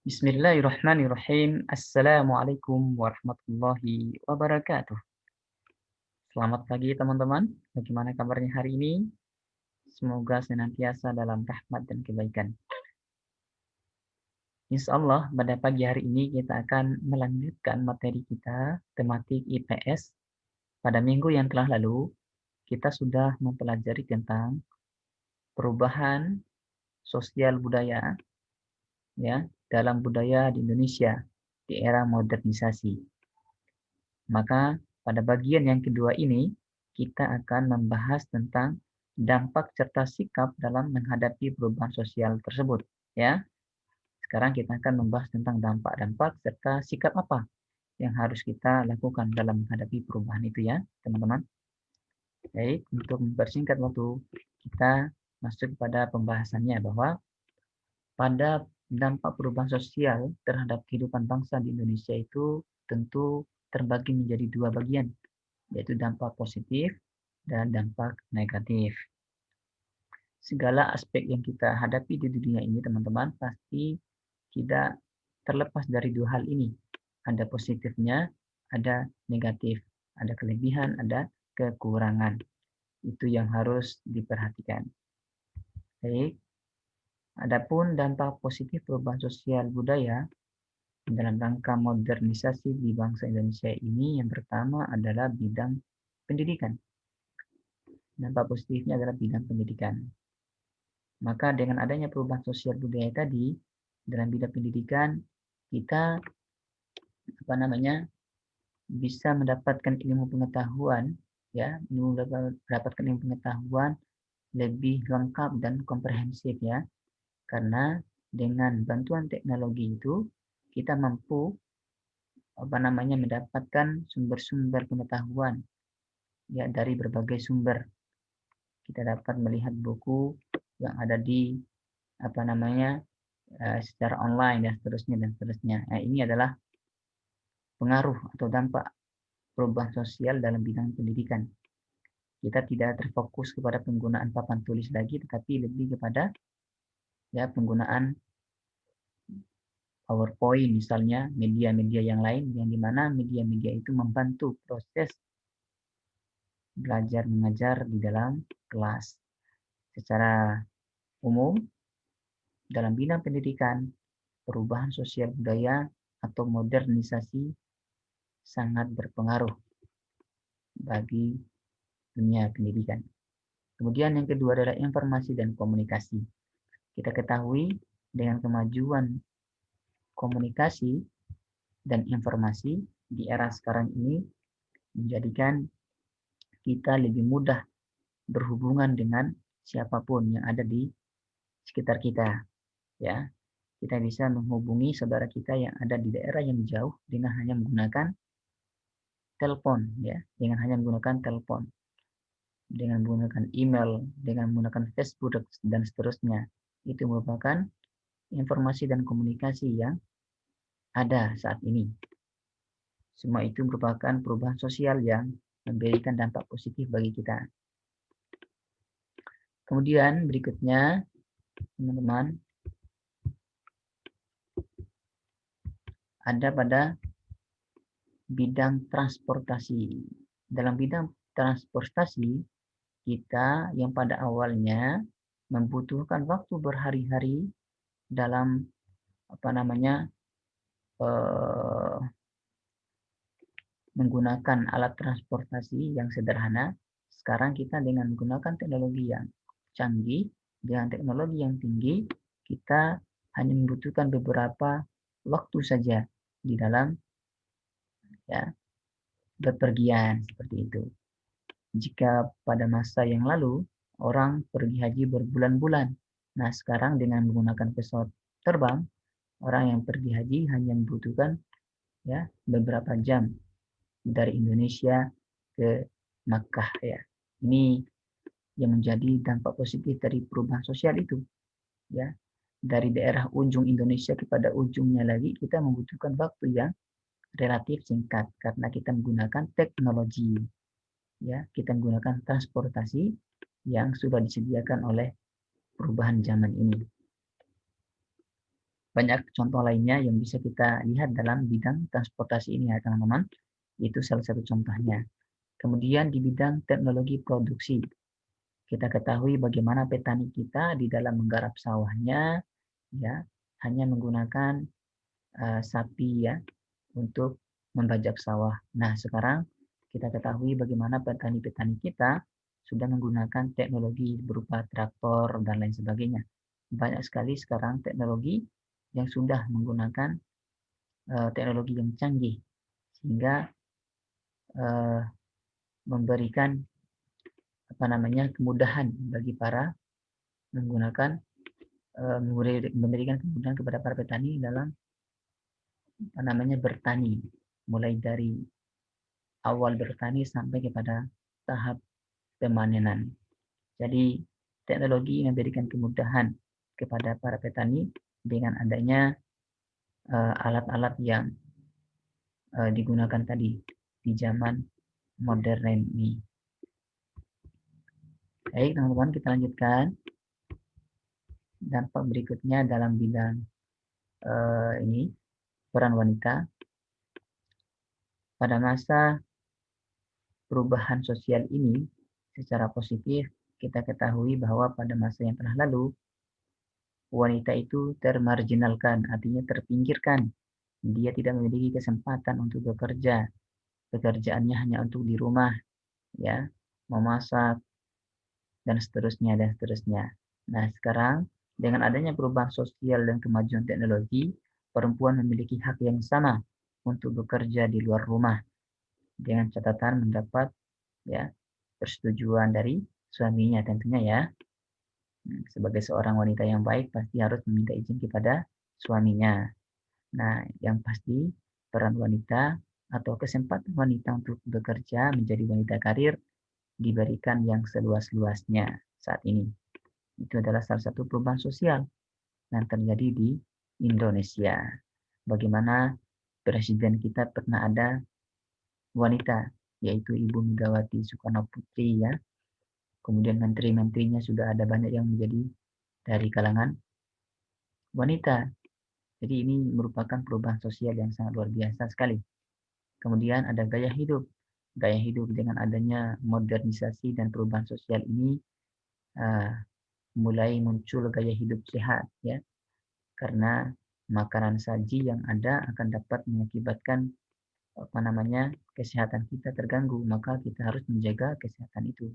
Bismillahirrahmanirrahim. Assalamualaikum warahmatullahi wabarakatuh. Selamat pagi teman-teman. Bagaimana kabarnya hari ini? Semoga senantiasa dalam rahmat dan kebaikan. Insya Allah pada pagi hari ini kita akan melanjutkan materi kita tematik IPS. Pada minggu yang telah lalu kita sudah mempelajari tentang perubahan sosial budaya ya dalam budaya di Indonesia di era modernisasi. Maka pada bagian yang kedua ini, kita akan membahas tentang dampak serta sikap dalam menghadapi perubahan sosial tersebut. Ya, sekarang kita akan membahas tentang dampak-dampak serta sikap apa yang harus kita lakukan dalam menghadapi perubahan itu ya, teman-teman. Baik, untuk mempersingkat waktu, kita masuk pada pembahasannya bahwa pada dampak perubahan sosial terhadap kehidupan bangsa di Indonesia itu tentu terbagi menjadi dua bagian, yaitu dampak positif dan dampak negatif. Segala aspek yang kita hadapi di dunia ini, teman-teman, pasti tidak terlepas dari dua hal ini. Ada positifnya, ada negatif, ada kelebihan, ada kekurangan. Itu yang harus diperhatikan. Baik, adapun dampak positif perubahan sosial budaya dalam rangka modernisasi di bangsa Indonesia ini, yang pertama adalah bidang pendidikan. Dampak positifnya adalah bidang pendidikan. Maka dengan adanya perubahan sosial budaya tadi, dalam bidang pendidikan, kita bisa mendapatkan ilmu pengetahuan, ya, mendapatkan ilmu pengetahuan lebih lengkap dan komprehensif ya, karena dengan bantuan teknologi itu kita mampu mendapatkan sumber-sumber pengetahuan ya dari berbagai sumber. Kita dapat melihat buku yang ada di secara online dan seterusnya dan seterusnya. Nah, ini adalah pengaruh atau dampak perubahan sosial dalam bidang pendidikan. Kita tidak terfokus kepada penggunaan papan tulis lagi, tetapi lebih kepada ya penggunaan PowerPoint misalnya, media-media yang lain, yang dimana media-media itu membantu proses belajar mengajar di dalam kelas. Secara umum, dalam bidang pendidikan, perubahan sosial budaya atau modernisasi sangat berpengaruh bagi dunia pendidikan. Kemudian yang kedua adalah informasi dan komunikasi. Kita ketahui dengan kemajuan komunikasi dan informasi di era sekarang ini menjadikan kita lebih mudah berhubungan dengan siapapun yang ada di sekitar kita. Ya, kita bisa menghubungi saudara kita yang ada di daerah yang jauh dengan hanya menggunakan telepon, ya, dengan hanya menggunakan telepon, dengan menggunakan email, dengan menggunakan Facebook dan seterusnya. Itu merupakan informasi dan komunikasi yang ada saat ini. Semua itu merupakan perubahan sosial yang memberikan dampak positif bagi kita. Kemudian berikutnya, teman-teman, ada pada bidang transportasi. Dalam bidang transportasi, kita yang pada awalnya membutuhkan waktu berhari-hari dalam menggunakan alat transportasi yang sederhana. Sekarang kita dengan menggunakan teknologi yang canggih, dengan teknologi yang tinggi, kita hanya membutuhkan beberapa waktu saja di dalam ya bepergian seperti itu. Jika pada masa yang lalu orang pergi haji berbulan-bulan, nah sekarang dengan menggunakan pesawat terbang, orang yang pergi haji hanya membutuhkan ya beberapa jam dari Indonesia ke Makkah ya. Ini yang menjadi dampak positif dari perubahan sosial itu ya. Dari daerah ujung Indonesia kepada ujungnya lagi kita membutuhkan waktu yang relatif singkat karena kita menggunakan teknologi ya, kita menggunakan transportasi yang sudah disediakan oleh perubahan zaman ini. banyak contoh lainnya yang bisa kita lihat dalam bidang transportasi ini ya teman-teman. Itu salah satu contohnya. Kemudian di bidang teknologi produksi, kita ketahui bagaimana petani kita di dalam menggarap sawahnya ya hanya menggunakan sapi ya untuk membajak sawah. Nah, sekarang kita ketahui bagaimana petani-petani kita sudah menggunakan teknologi berupa traktor dan lain sebagainya. Banyak sekali sekarang teknologi yang sudah menggunakan teknologi yang canggih sehingga memberikan kemudahan bagi para menggunakan memberikan kemudahan kepada para petani dalam bertani, mulai dari awal bertani sampai kepada tahap pemanenan. Jadi teknologi memberikan kemudahan kepada para petani dengan adanya alat-alat yang digunakan tadi di zaman modern ini. Baik teman-teman, kita lanjutkan. Dampak berikutnya dalam bidang ini peran wanita pada masa perubahan sosial ini. Secara positif kita ketahui bahwa pada masa yang telah lalu wanita itu termarginalkan, artinya terpinggirkan. Dia tidak memiliki kesempatan untuk bekerja. Pekerjaannya hanya untuk di rumah, ya, memasak dan seterusnya dan seterusnya. Nah, sekarang dengan adanya perubahan sosial dan kemajuan teknologi, perempuan memiliki hak yang sama untuk bekerja di luar rumah dengan catatan mendapat ya persetujuan dari suaminya tentunya ya. Sebagai seorang wanita yang baik pasti harus meminta izin kepada suaminya. Nah, yang pasti peran wanita atau kesempatan wanita untuk bekerja menjadi wanita karir diberikan yang seluas-luasnya saat ini. Itu adalah salah satu perubahan sosial yang terjadi di Indonesia. Bagaimana presiden kita pernah ada wanita, yaitu Ibu Megawati Soekarno Putri ya. Kemudian menteri-menterinya sudah ada banyak yang menjadi dari kalangan wanita. Jadi ini merupakan perubahan sosial yang sangat luar biasa sekali. Kemudian ada gaya hidup. Gaya hidup dengan adanya modernisasi dan perubahan sosial ini mulai muncul gaya hidup sehat ya. Karena makanan saji yang ada akan dapat mengakibatkan kesehatan kita terganggu, maka kita harus menjaga kesehatan itu.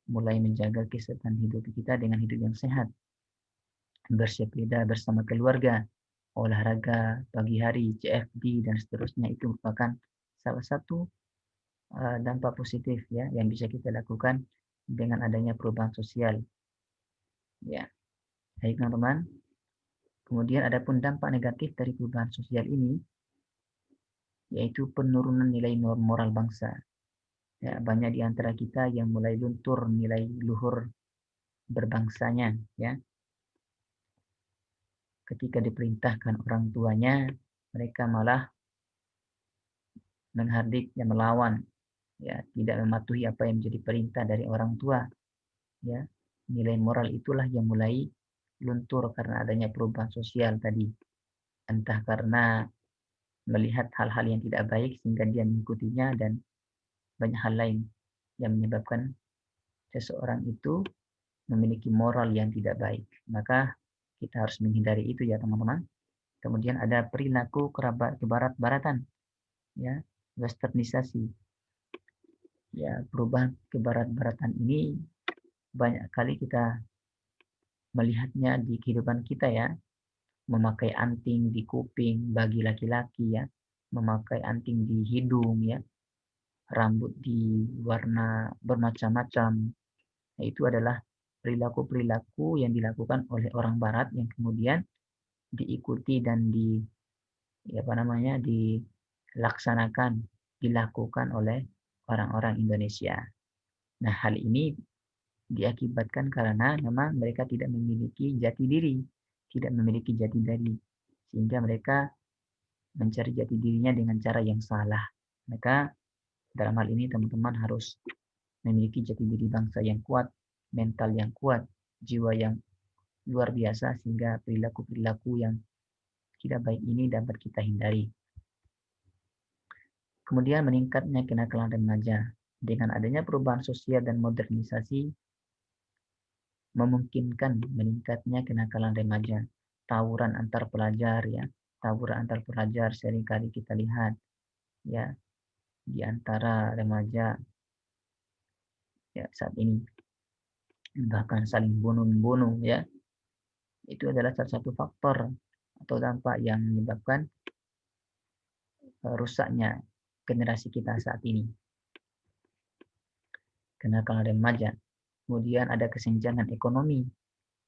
Mulai menjaga kesehatan hidup kita dengan hidup yang sehat. Bersepeda bersama keluarga, olahraga pagi hari, CFD dan seterusnya itu merupakan salah satu dampak positif ya yang bisa kita lakukan dengan adanya perubahan sosial. Ya, baik teman-teman. Kemudian adapun dampak negatif dari perubahan sosial ini yaitu penurunan nilai moral bangsa. Ya, banyak di antara kita yang mulai luntur nilai luhur berbangsanya ya. Ketika diperintahkan orang tuanya, mereka malah menghardik dan melawan, ya, tidak mematuhi apa yang menjadi perintah dari orang tua, ya. Nilai moral itulah yang mulai luntur karena adanya perubahan sosial tadi. Entah karena melihat hal-hal yang tidak baik sehingga dia mengikutinya dan banyak hal lain yang menyebabkan seseorang itu memiliki moral yang tidak baik. Maka kita harus menghindari itu ya teman-teman. Kemudian ada perilaku kebarat-baratan, ya, westernisasi. Ya, perubahan kebarat-baratan ini banyak kali kita melihatnya di kehidupan kita ya. Memakai anting di kuping bagi laki-laki ya, memakai anting di hidung ya, rambut di warna bermacam-macam. Nah, itu adalah perilaku-perilaku yang dilakukan oleh orang barat yang kemudian diikuti dan dilakukan oleh orang-orang Indonesia. Nah, hal ini diakibatkan karena memang mereka tidak memiliki jati diri, sehingga mereka mencari jati dirinya dengan cara yang salah. Maka dalam hal ini teman-teman harus memiliki jati diri bangsa yang kuat, mental yang kuat, jiwa yang luar biasa sehingga perilaku-perilaku yang tidak baik ini dapat kita hindari. Kemudian meningkatnya kenakalan remaja. Dengan adanya perubahan sosial dan modernisasi, memungkinkan meningkatnya kenakalan remaja. Tawuran antar pelajar ya, tawuran antar pelajar seringkali kita lihat ya di antara remaja ya saat ini, bahkan saling bunuh-bunuh ya. Itu adalah salah satu faktor atau dampak yang menyebabkan rusaknya generasi kita saat ini. Kenakalan remaja. Kemudian ada kesenjangan ekonomi.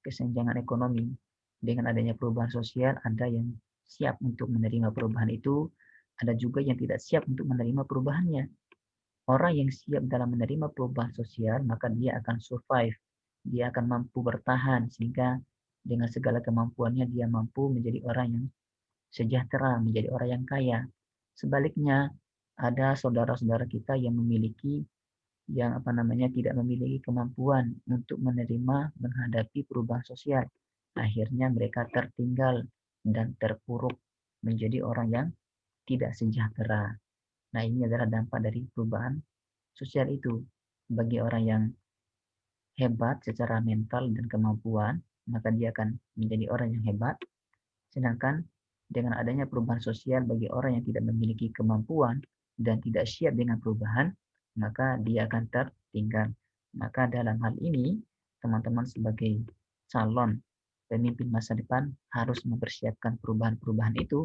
Kesenjangan ekonomi. Dengan adanya perubahan sosial, ada yang siap untuk menerima perubahan itu, ada juga yang tidak siap untuk menerima perubahannya. Orang yang siap dalam menerima perubahan sosial, maka dia akan survive. Dia akan mampu bertahan, sehingga dengan segala kemampuannya dia mampu menjadi orang yang sejahtera, menjadi orang yang kaya. Sebaliknya, ada saudara-saudara kita yang tidak memiliki kemampuan untuk menerima menghadapi perubahan sosial. Akhirnya mereka tertinggal dan terpuruk menjadi orang yang tidak sejahtera. Nah, ini adalah dampak dari perubahan sosial itu. Bagi orang yang hebat secara mental dan kemampuan, maka dia akan menjadi orang yang hebat. Sedangkan dengan adanya perubahan sosial bagi orang yang tidak memiliki kemampuan dan tidak siap dengan perubahan, maka dia akan tertinggal. Maka dalam hal ini, teman-teman sebagai calon pemimpin masa depan harus mempersiapkan perubahan-perubahan itu,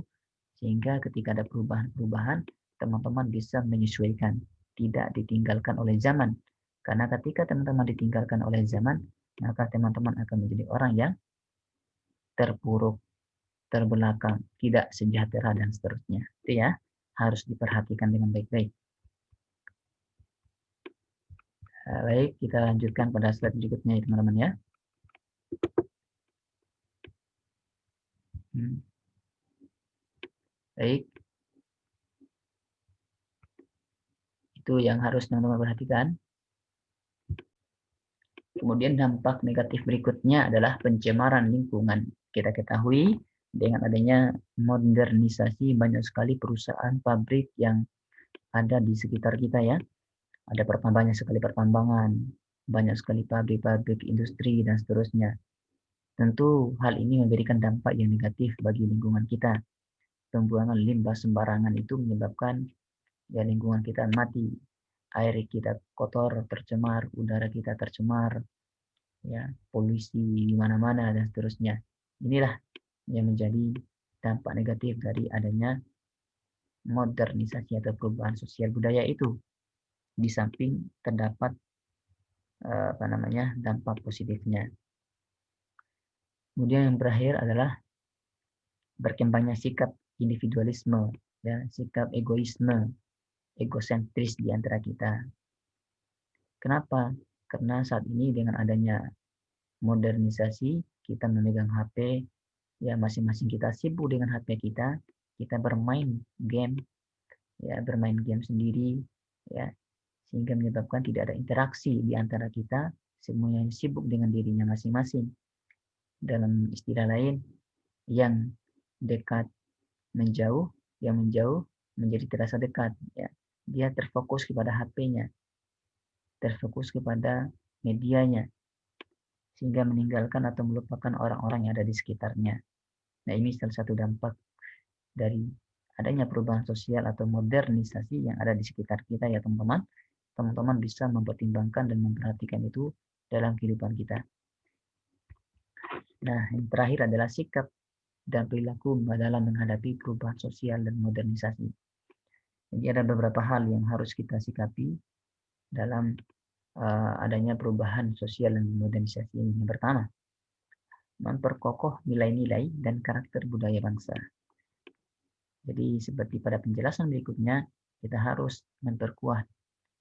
sehingga ketika ada perubahan-perubahan, teman-teman bisa menyesuaikan, tidak ditinggalkan oleh zaman. Karena ketika teman-teman ditinggalkan oleh zaman, maka teman-teman akan menjadi orang yang terpuruk, terbelakang, tidak sejahtera, dan seterusnya. Itu ya, harus diperhatikan dengan baik-baik. Baik, kita lanjutkan pada slide berikutnya ya teman-teman ya. Baik, itu yang harus teman-teman perhatikan. Kemudian dampak negatif berikutnya adalah pencemaran lingkungan. Kita ketahui dengan adanya modernisasi, banyak sekali perusahaan pabrik yang ada di sekitar kita ya. Ada banyak sekali pertambangan, banyak sekali pabrik-pabrik, industri, dan seterusnya. Tentu hal ini memberikan dampak yang negatif bagi lingkungan kita. Pembuangan limbah sembarangan itu menyebabkan ya lingkungan kita mati, air kita kotor, tercemar, udara kita tercemar, ya polusi di mana-mana dan seterusnya. Inilah yang menjadi dampak negatif dari adanya modernisasi atau perubahan sosial budaya itu. Di samping terdapat dampak positifnya. Kemudian yang terakhir adalah berkembangnya sikap individualisme, ya, sikap egoisme, egosentris di antara kita. Kenapa? Karena saat ini dengan adanya modernisasi, kita memegang HP, ya masing-masing kita sibuk dengan HP kita, kita bermain game, ya bermain game sendiri, ya sehingga menyebabkan tidak ada interaksi di antara kita, semuanya sibuk dengan dirinya masing-masing. Dalam istilah lain, yang dekat menjauh, yang menjauh menjadi terasa dekat. Ya. Dia terfokus kepada HP-nya, terfokus kepada medianya, sehingga meninggalkan atau melupakan orang-orang yang ada di sekitarnya. Nah, ini salah satu dampak dari adanya perubahan sosial atau modernisasi yang ada di sekitar kita ya teman-teman. Teman-teman bisa mempertimbangkan dan memperhatikan itu dalam kehidupan kita. Nah, yang terakhir adalah sikap dan perilaku dalam menghadapi perubahan sosial dan modernisasi. Jadi ada beberapa hal yang harus kita sikapi dalam adanya perubahan sosial dan modernisasi ini. Yang pertama, memperkokoh nilai-nilai dan karakter budaya bangsa. Jadi seperti pada penjelasan berikutnya, kita harus memperkuat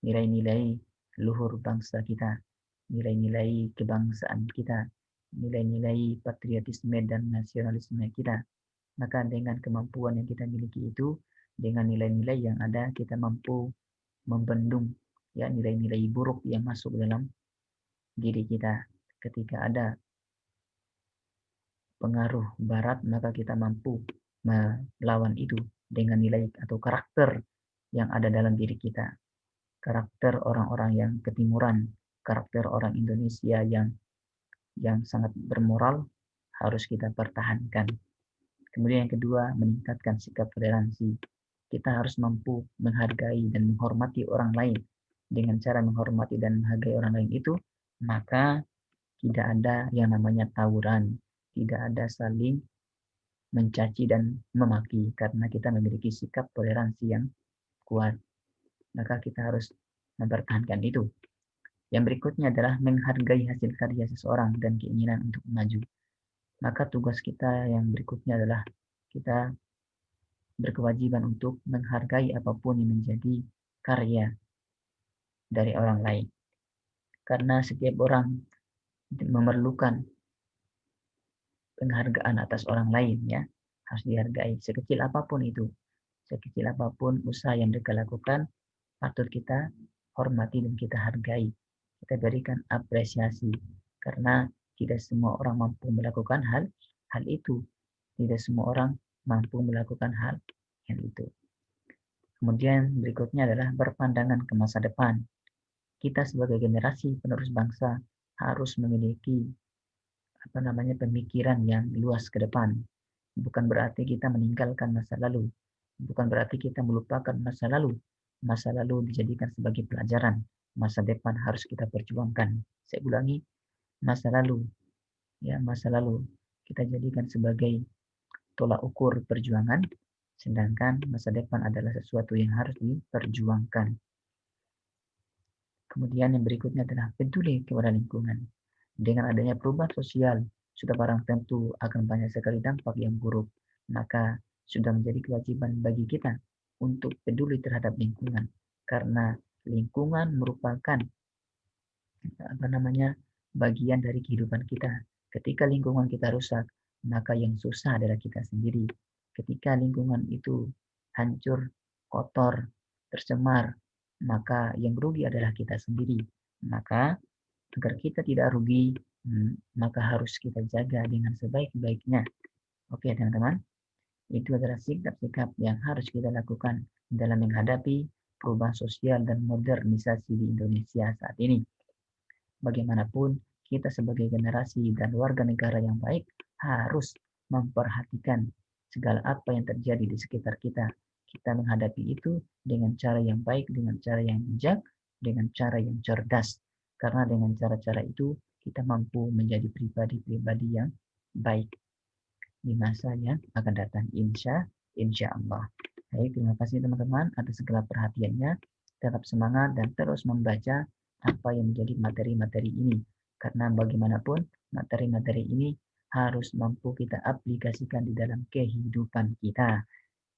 nilai-nilai luhur bangsa kita, nilai-nilai kebangsaan kita, nilai-nilai patriotisme dan nasionalisme kita. Maka dengan kemampuan yang kita miliki itu, dengan nilai-nilai yang ada, kita mampu membendung ya nilai-nilai buruk yang masuk dalam diri kita. Ketika ada pengaruh barat, maka kita mampu melawan itu dengan nilai atau karakter yang ada dalam diri kita. Karakter orang-orang yang ketimuran, karakter orang Indonesia yang sangat bermoral harus kita pertahankan. Kemudian yang kedua, meningkatkan sikap toleransi. Kita harus mampu menghargai dan menghormati orang lain. Dengan cara menghormati dan menghargai orang lain itu, maka tidak ada yang namanya tawuran, tidak ada saling mencaci dan memaki karena kita memiliki sikap toleransi yang kuat. Maka kita harus mempertahankan itu. Yang berikutnya adalah menghargai hasil karya seseorang dan keinginan untuk maju. Maka tugas kita yang berikutnya adalah kita berkewajiban untuk menghargai apapun yang menjadi karya dari orang lain. Karena setiap orang memerlukan penghargaan atas orang lain, ya, harus dihargai sekecil apapun itu. Sekecil apapun usaha yang mereka lakukan, patut kita hormati dan kita hargai. Kita berikan apresiasi karena tidak semua orang mampu melakukan hal itu. Tidak semua orang mampu melakukan hal itu. Kemudian berikutnya adalah berpandangan ke masa depan. Kita sebagai generasi penerus bangsa harus memiliki pemikiran yang luas ke depan. Bukan berarti kita meninggalkan masa lalu. Bukan berarti kita melupakan masa lalu. Masa lalu dijadikan sebagai pelajaran. Masa depan harus kita perjuangkan. Saya ulangi, masa lalu, ya, masa lalu kita jadikan sebagai tolak ukur perjuangan, sedangkan masa depan adalah sesuatu yang harus diperjuangkan. Kemudian yang berikutnya adalah peduli kepada lingkungan. Dengan adanya perubahan sosial, sudah barang tentu akan banyak sekali dampak yang buruk. Maka sudah menjadi kewajiban bagi kita untuk peduli terhadap lingkungan. Karena lingkungan merupakan bagian dari kehidupan kita. Ketika lingkungan kita rusak, maka yang susah adalah kita sendiri. Ketika lingkungan itu hancur, kotor, tercemar, maka yang rugi adalah kita sendiri. Maka agar kita tidak rugi, maka harus kita jaga dengan sebaik-baiknya. Oke, teman-teman, itu adalah sikap-sikap yang harus kita lakukan dalam menghadapi perubahan sosial dan modernisasi di Indonesia saat ini. Bagaimanapun, kita sebagai generasi dan warga negara yang baik harus memperhatikan segala apa yang terjadi di sekitar kita. Kita menghadapi itu dengan cara yang baik, dengan cara yang bijak, dengan cara yang cerdas. Karena dengan cara-cara itu kita mampu menjadi pribadi-pribadi yang baik di masa yang akan datang. Insya Allah. Baik, terima kasih teman-teman atas segala perhatiannya. Tetap semangat dan terus membaca apa yang menjadi materi-materi ini. Karena bagaimanapun materi-materi ini harus mampu kita aplikasikan di dalam kehidupan kita.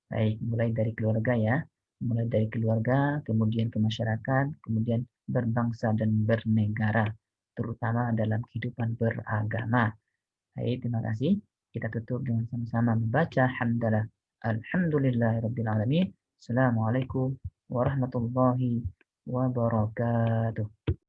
Baik, mulai dari keluarga ya. Mulai dari keluarga, kemudian ke masyarakat, kemudian berbangsa dan bernegara. Terutama dalam kehidupan beragama. Baik, terima kasih. Kita tutup dengan sama-sama membaca hamdalah. Alhamdulillahirabbil alamin. Assalamualaikum warahmatullahi wabarakatuh.